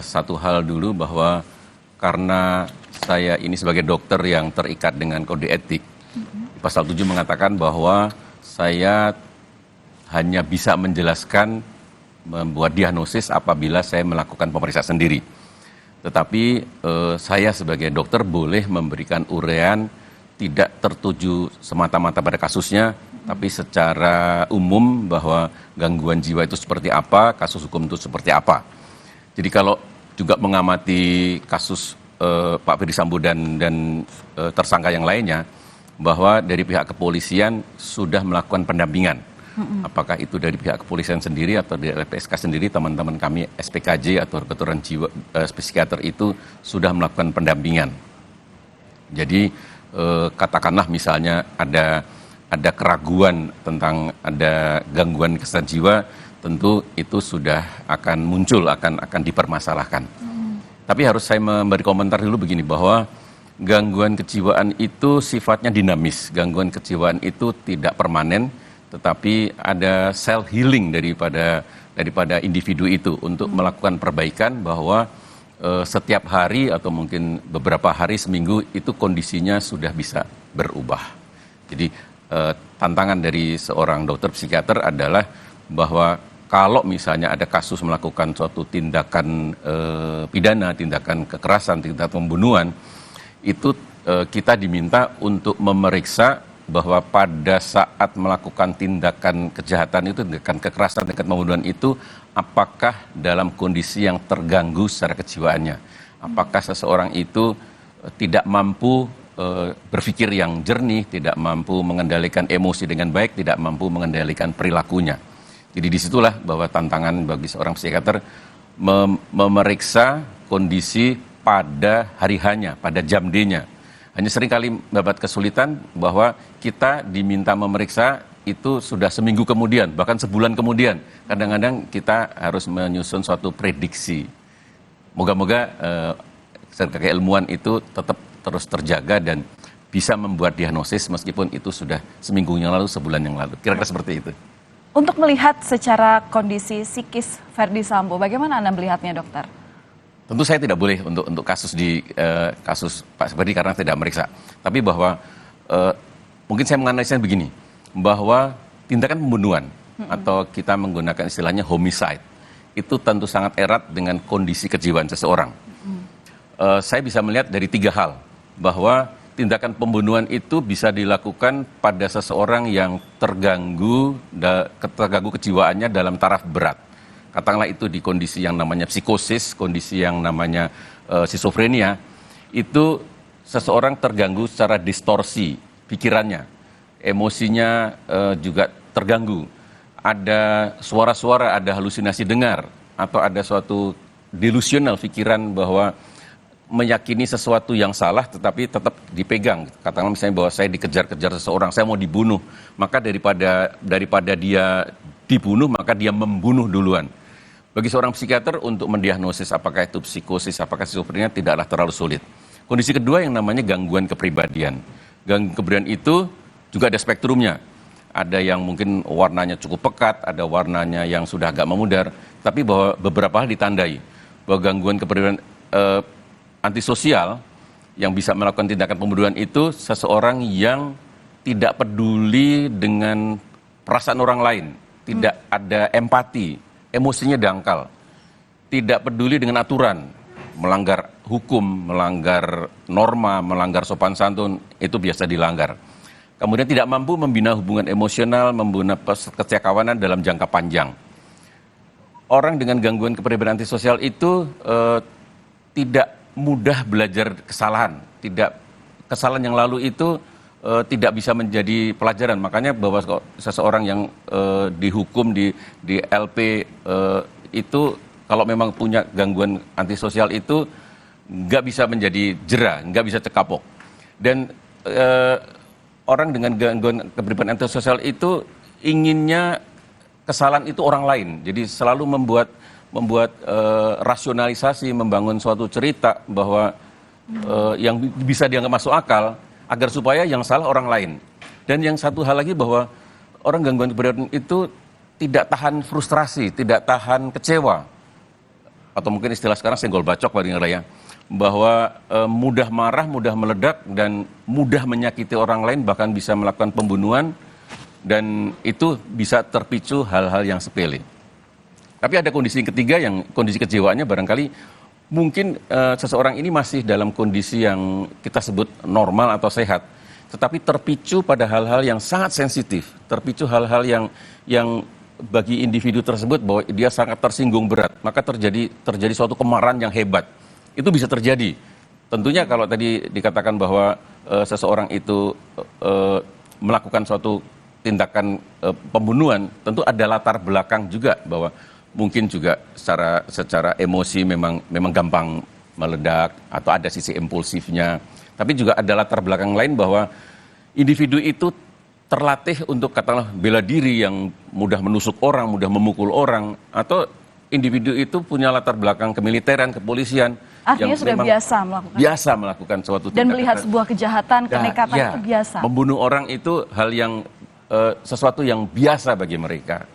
satu hal dulu bahwa karena saya ini sebagai dokter yang terikat dengan kode etik, pasal 7 mengatakan bahwa saya hanya bisa menjelaskan membuat diagnosis apabila saya melakukan pemeriksaan sendiri. Tetapi saya sebagai dokter boleh memberikan uraian tidak tertuju semata-mata pada kasusnya, tapi secara umum bahwa gangguan jiwa itu seperti apa, kasus hukum itu seperti apa. Jadi kalau juga mengamati kasus Pak Ferdy Sambo dan tersangka yang lainnya, bahwa dari pihak kepolisian sudah melakukan pendampingan. Apakah itu dari pihak kepolisian sendiri atau dari LPSK sendiri, teman-teman kami SPKJ atau kedokteran jiwa psikiater itu sudah melakukan pendampingan. Jadi katakanlah misalnya ada keraguan tentang ada gangguan kesehatan jiwa, tentu itu sudah akan muncul, akan dipermasalahkan. Tapi harus saya memberi komentar dulu begini, bahwa gangguan kejiwaan itu sifatnya dinamis. Gangguan kejiwaan itu tidak permanen, tetapi ada self healing daripada individu itu untuk melakukan perbaikan, bahwa setiap hari atau mungkin beberapa hari seminggu itu kondisinya sudah bisa berubah. Jadi tantangan dari seorang dokter psikiater adalah bahwa kalau misalnya ada kasus melakukan suatu tindakan pidana, tindakan kekerasan, tindakan pembunuhan, itu kita diminta untuk memeriksa bahwa pada saat melakukan tindakan kejahatan itu, tindakan kekerasan, tindakan pembunuhan itu, apakah dalam kondisi yang terganggu secara kejiwaannya. Apakah seseorang itu tidak mampu berpikir yang jernih, tidak mampu mengendalikan emosi dengan baik, tidak mampu mengendalikan perilakunya. Jadi disitulah bahwa tantangan bagi seorang psikiater memeriksa kondisi pada hari hanya, pada jam D-nya. Hanya seringkali mendapat kesulitan bahwa kita diminta memeriksa itu sudah seminggu kemudian, bahkan sebulan kemudian. Kadang-kadang kita harus menyusun suatu prediksi. Moga-moga keilmuan itu tetap terus terjaga dan bisa membuat diagnosis meskipun itu sudah seminggu yang lalu, sebulan yang lalu. Kira-kira seperti itu. Untuk melihat secara kondisi psikis Ferdy Sambo, bagaimana Anda melihatnya, dokter? Tentu saya tidak boleh untuk kasus kasus Pak Ferdy karena tidak meriksa. Tapi bahwa mungkin saya menganalisnya begini, bahwa tindakan pembunuhan atau kita menggunakan istilahnya homicide itu tentu sangat erat dengan kondisi kejiwaan seseorang. Saya bisa melihat dari 3 hal, bahwa tindakan pembunuhan itu bisa dilakukan pada seseorang yang terganggu kejiwaannya dalam taraf berat. Katakanlah itu di kondisi yang namanya psikosis, kondisi yang namanya skizofrenia, itu seseorang terganggu secara distorsi pikirannya, emosinya juga terganggu. Ada suara-suara, ada halusinasi dengar, atau ada suatu delusional pikiran bahwa meyakini sesuatu yang salah tetapi tetap dipegang. Katakanlah misalnya bahwa saya dikejar-kejar seseorang, saya mau dibunuh, maka daripada dia dibunuh, maka dia membunuh duluan. Bagi seorang psikiater untuk mendiagnosis apakah itu psikosis, apakah skizofrenia tidaklah terlalu sulit. Kondisi kedua yang namanya gangguan kepribadian. Gangguan kepribadian itu juga ada spektrumnya. Ada yang mungkin warnanya cukup pekat, ada warnanya yang sudah agak memudar, tapi bahwa beberapa hal ditandai. Bahwa gangguan kepribadian antisosial yang bisa melakukan tindakan pembunuhan itu seseorang yang tidak peduli dengan perasaan orang lain, tidak ada empati, emosinya dangkal, tidak peduli dengan aturan, melanggar hukum, melanggar norma, melanggar sopan santun, itu biasa dilanggar. Kemudian tidak mampu membina hubungan emosional, membina kecerdasan dalam jangka panjang. Orang dengan gangguan kepribadian antisosial itu tidak mudah belajar kesalahan, kesalahan yang lalu itu tidak bisa menjadi pelajaran. Makanya bahwa seseorang yang dihukum di LP itu kalau memang punya gangguan antisosial itu nggak bisa menjadi jera, nggak bisa cekapok. Dan orang dengan gangguan kepribadian antisosial itu inginnya kesalahan itu orang lain. Jadi selalu membuat rasionalisasi, membangun suatu cerita bahwa yang bisa dianggap masuk akal agar supaya yang salah orang lain. Dan yang satu hal lagi bahwa orang gangguan kepribadian itu tidak tahan frustrasi, tidak tahan kecewa. atau mungkin istilah sekarang senggol bacok paling ya, bahwa mudah marah, mudah meledak, dan mudah menyakiti orang lain, bahkan bisa melakukan pembunuhan, dan itu bisa terpicu hal-hal yang sepele. Tapi ada kondisi ketiga, yang kondisi kejiwaannya barangkali mungkin seseorang ini masih dalam kondisi yang kita sebut normal atau sehat, tetapi terpicu pada hal-hal yang sangat sensitif, terpicu hal-hal yang bagi individu tersebut bahwa dia sangat tersinggung berat, maka terjadi suatu kemarahan yang hebat. Itu bisa terjadi. Tentunya kalau tadi dikatakan bahwa seseorang itu melakukan suatu tindakan pembunuhan, tentu ada latar belakang juga bahwa mungkin juga secara emosi memang gampang meledak atau ada sisi impulsifnya. Tapi juga ada latar belakang lain bahwa individu itu terlatih untuk katakanlah bela diri yang mudah menusuk orang, mudah memukul orang, atau individu itu punya latar belakang kemiliteran, kepolisian. Artinya yang sudah biasa melakukan suatu tindakan. Dan melihat sebuah kejahatan, kenekatan itu biasa. Membunuh orang itu hal yang sesuatu yang biasa bagi mereka.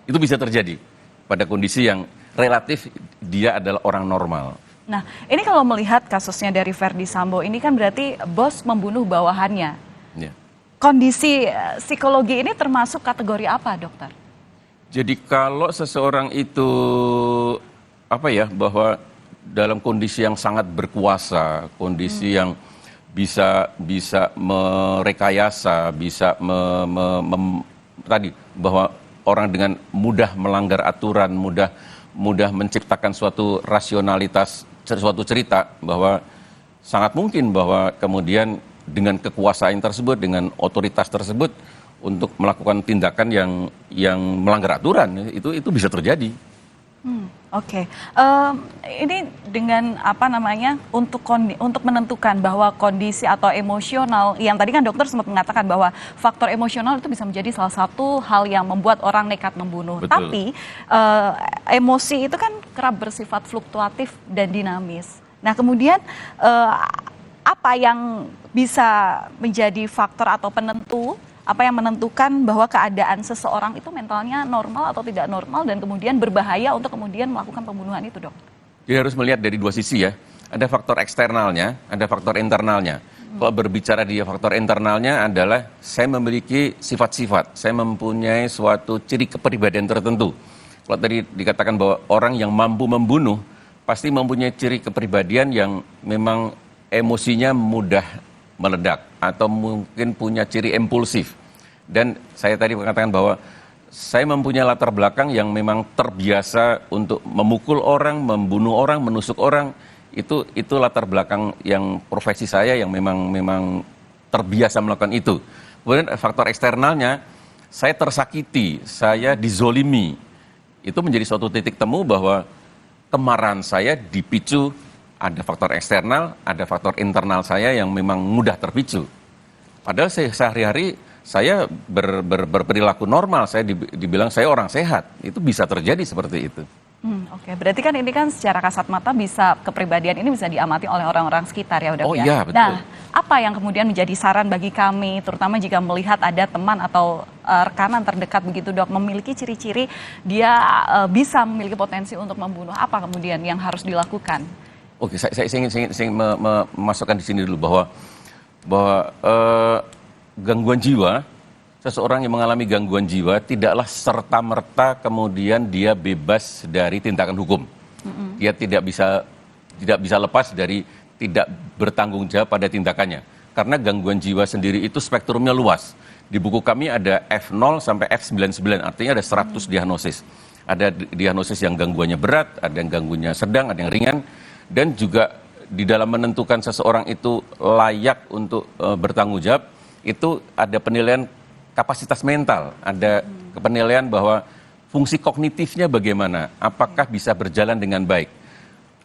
Itu bisa terjadi pada kondisi yang relatif dia adalah orang normal. Nah, ini kalau melihat kasusnya dari Verdi Sambo, ini kan berarti bos membunuh bawahannya. Ya. Kondisi psikologi ini termasuk kategori apa, dokter? Jadi kalau seseorang itu bahwa dalam kondisi yang sangat berkuasa, kondisi yang bisa merekayasa, bisa tadi bahwa orang dengan mudah melanggar aturan, mudah menciptakan suatu rasionalitas, suatu cerita, bahwa sangat mungkin bahwa kemudian dengan kekuasaan tersebut, dengan otoritas tersebut untuk melakukan tindakan yang melanggar aturan, itu bisa terjadi. Oke. Ini dengan untuk menentukan bahwa kondisi atau emosional, yang tadi kan dokter sempat mengatakan bahwa faktor emosional itu bisa menjadi salah satu hal yang membuat orang nekat membunuh. Betul. Tapi emosi itu kan kerap bersifat fluktuatif dan dinamis. Nah, kemudian apa yang bisa menjadi faktor atau penentu, apa yang menentukan bahwa keadaan seseorang itu mentalnya normal atau tidak normal dan kemudian berbahaya untuk kemudian melakukan pembunuhan itu, dok? Dia harus melihat dari dua sisi ya. Ada faktor eksternalnya, ada faktor internalnya. Kalau berbicara di faktor internalnya adalah saya memiliki sifat-sifat, saya mempunyai suatu ciri kepribadian tertentu. Kalau tadi dikatakan bahwa orang yang mampu membunuh pasti mempunyai ciri kepribadian yang memang emosinya mudah meledak atau mungkin punya ciri impulsif. Dan saya tadi mengatakan bahwa saya mempunyai latar belakang yang memang terbiasa untuk memukul orang, membunuh orang, menusuk orang. Itu latar belakang yang profesi saya yang memang terbiasa melakukan itu. Kemudian faktor eksternalnya, saya tersakiti, saya dizolimi. Itu menjadi suatu titik temu bahwa kemarahan saya dipicu. Ada faktor eksternal, ada faktor internal saya yang memang mudah terpicu. Padahal sehari-hari saya berperilaku normal, saya dibilang saya orang sehat. Itu bisa terjadi seperti itu. Oke, berarti kan ini kan secara kasat mata kepribadian ini bisa diamati oleh orang-orang sekitar ya, Oh ya? iya, betul. Nah, apa yang kemudian menjadi saran bagi kami, terutama jika melihat ada teman atau rekanan terdekat begitu, dok, memiliki ciri-ciri dia bisa memiliki potensi untuk membunuh, apa kemudian yang harus dilakukan? Oke, saya ingin memasukkan di sini dulu bahwa gangguan jiwa, seseorang yang mengalami gangguan jiwa tidaklah serta-merta kemudian dia bebas dari tindakan hukum. Dia tidak bisa lepas dari tidak bertanggung jawab pada tindakannya. Karena gangguan jiwa sendiri itu spektrumnya luas. Di buku kami ada F0 sampai F99, artinya ada 100 diagnosis. Ada diagnosis yang gangguannya berat, ada yang gangguannya sedang, ada yang ringan. Dan juga di dalam menentukan seseorang itu layak untuk bertanggung jawab, itu ada penilaian kapasitas mental, ada penilaian bahwa fungsi kognitifnya bagaimana, apakah bisa berjalan dengan baik,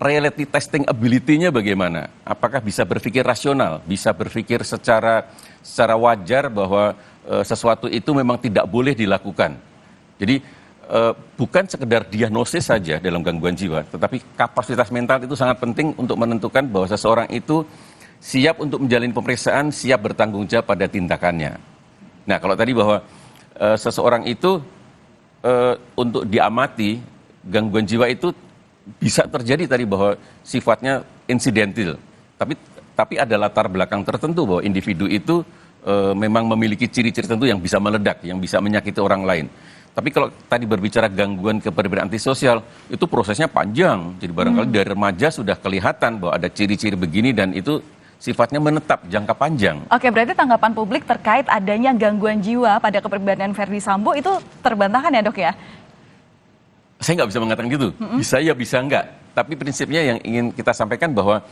reality testing ability-nya bagaimana, apakah bisa berpikir rasional, bisa berpikir secara wajar bahwa sesuatu itu memang tidak boleh dilakukan. Jadi bukan sekedar diagnosis saja dalam gangguan jiwa, tetapi kapasitas mental itu sangat penting untuk menentukan bahwa seseorang itu siap untuk menjalani pemeriksaan, siap bertanggung jawab pada tindakannya. Nah, kalau tadi bahwa seseorang itu untuk diamati, gangguan jiwa itu bisa terjadi tadi bahwa sifatnya insidental, tapi ada latar belakang tertentu bahwa individu itu memang memiliki ciri-ciri tertentu yang bisa meledak, yang bisa menyakiti orang lain. Tapi kalau tadi berbicara gangguan kepribadian antisosial, itu prosesnya panjang. Jadi barangkali dari remaja sudah kelihatan bahwa ada ciri-ciri begini dan itu sifatnya menetap jangka panjang. Oke, berarti tanggapan publik terkait adanya gangguan jiwa pada kepribadian Verdi Sambo itu terbantahkan ya dok ya? Saya nggak bisa mengatakan gitu. Bisa ya, bisa enggak. Tapi prinsipnya yang ingin kita sampaikan bahwa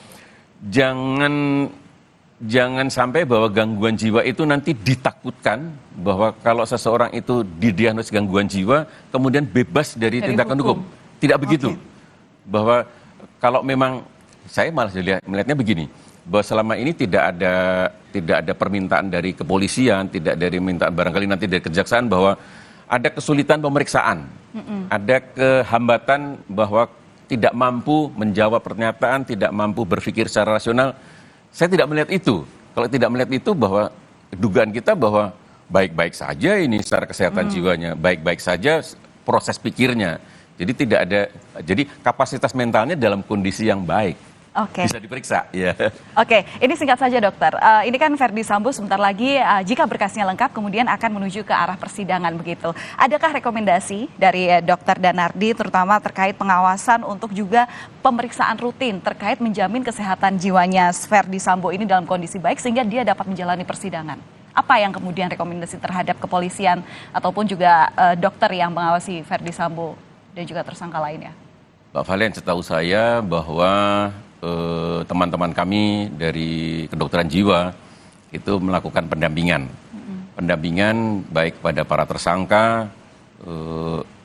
jangan sampai bahwa gangguan jiwa itu nanti ditakutkan bahwa kalau seseorang itu didiagnosis gangguan jiwa kemudian bebas dari tindakan hukum. Tidak begitu. Bahwa kalau memang saya malah melihatnya begini, bahwa selama ini tidak ada permintaan dari kepolisian, tidak dari permintaan barangkali nanti dari kejaksaan bahwa ada kesulitan pemeriksaan, ada kehambatan bahwa tidak mampu menjawab pernyataan, tidak mampu berpikir secara rasional. Saya tidak melihat itu. Kalau tidak melihat itu bahwa dugaan kita bahwa baik-baik saja ini secara kesehatan jiwanya, baik-baik saja proses pikirnya. Jadi kapasitas mentalnya dalam kondisi yang baik. Oke. Bisa diperiksa, ya. Oke, ini singkat saja dokter. Ini kan Verdi Sambo sebentar lagi jika berkasnya lengkap kemudian akan menuju ke arah persidangan begitu. Adakah rekomendasi dari dokter Danardi terutama terkait pengawasan untuk juga pemeriksaan rutin terkait menjamin kesehatan jiwanya Verdi Sambo ini dalam kondisi baik sehingga dia dapat menjalani persidangan? Apa yang kemudian rekomendasi terhadap kepolisian ataupun juga dokter yang mengawasi Verdi Sambo dan juga tersangka lainnya? Pak Valen, setahu saya bahwa teman-teman kami dari kedokteran jiwa itu melakukan pendampingan. Pendampingan baik pada para tersangka,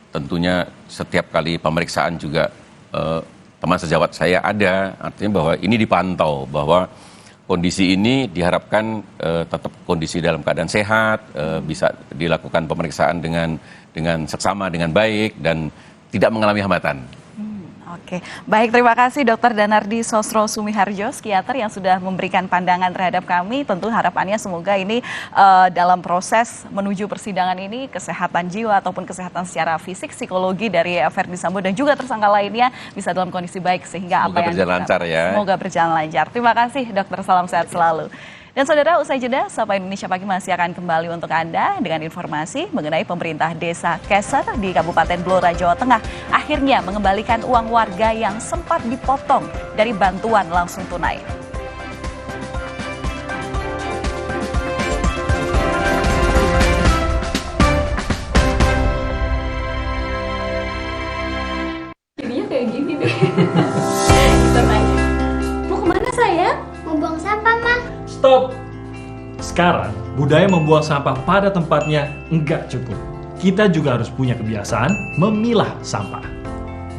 tentunya setiap kali pemeriksaan juga teman sejawat saya ada, artinya bahwa ini dipantau, bahwa kondisi ini diharapkan tetap kondisi dalam keadaan sehat, bisa dilakukan pemeriksaan dengan seksama, dengan baik, dan tidak mengalami hambatan. Oke, baik, terima kasih Dr. Danardi Sosro Sumiharjo, psikiater yang sudah memberikan pandangan terhadap kami. Tentu harapannya semoga ini dalam proses menuju persidangan ini kesehatan jiwa ataupun kesehatan secara fisik, psikologi dari Verdi Sambo dan juga tersangka lainnya bisa dalam kondisi baik sehingga Semoga berjalan lancar ya. Semoga berjalan lancar. Terima kasih dokter, salam sehat selalu. Dan saudara, usai jeda, Sapa Indonesia Pagi masih akan kembali untuk Anda dengan informasi mengenai pemerintah desa Keser di Kabupaten Blora, Jawa Tengah akhirnya mengembalikan uang warga yang sempat dipotong dari bantuan langsung tunai. Jadinya kayak gini deh. Kita tanya. Mau kemana sayang? Mau buang sampah, Ma. Stop! Sekarang, budaya membuang sampah pada tempatnya enggak cukup. Kita juga harus punya kebiasaan memilah sampah.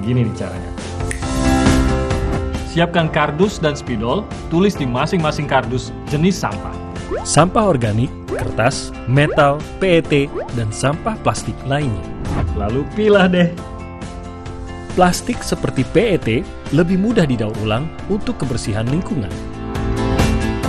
Gini nih caranya. Siapkan kardus dan spidol, tulis di masing-masing kardus jenis sampah. Sampah organik, kertas, metal, PET, dan sampah plastik lainnya. Lalu pilah deh. Plastik seperti PET lebih mudah didaur ulang untuk kebersihan lingkungan.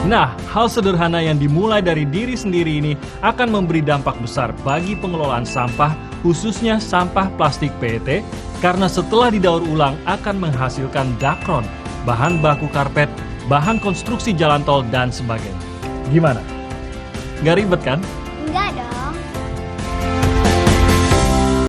Nah, hal sederhana yang dimulai dari diri sendiri ini akan memberi dampak besar bagi pengelolaan sampah, khususnya sampah plastik PET, karena setelah didaur ulang akan menghasilkan dakron, bahan baku karpet, bahan konstruksi jalan tol, dan sebagainya. Gimana? Nggak ribet kan? Enggak dong.